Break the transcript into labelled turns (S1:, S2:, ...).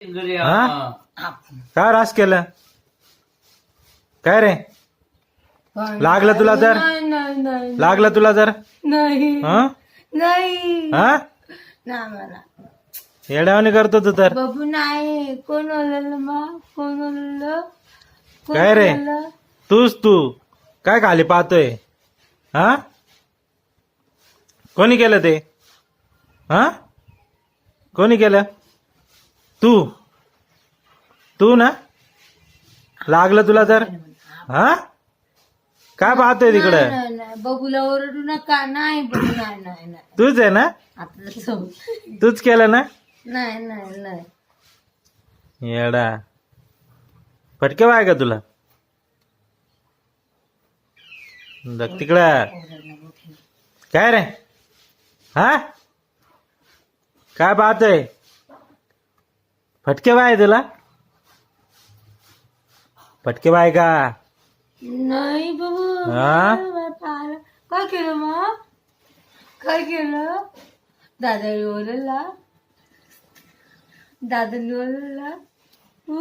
S1: हा काय रास केलं काय रे लागलं तुला तर लागलं तुला तर
S2: नाही
S1: हा
S2: नाही
S1: हा
S2: ना मला
S1: येड्यावानी करतो तू तर
S2: बाबू नाही कोण ओरडलं मग कोण ओरडलं कोण
S1: काय रे
S2: ओरडलं?
S1: तूच तू काय खाली पाहतोय हा कोणी केलं ते हा कोणी केलं तू तू ना लागलं तुला तर हा काय पाहतोय तिकडे
S2: नाही, नाही, बबूला ओरडू नका नाही बबू नाही नाही नाही
S1: तूच आहे ना
S2: आता जाऊ.
S1: तूच केलं ना
S2: नाही नाही नाही
S1: येडा फटके वाय का तुला तिकडं काय रे हा काय पाहतोय फटके वाय तुला फटके वाय का
S2: नाही बाबू
S1: हा?
S2: काय केलं मग काय केलं दादाने ओरडला दादाने ओरडला हो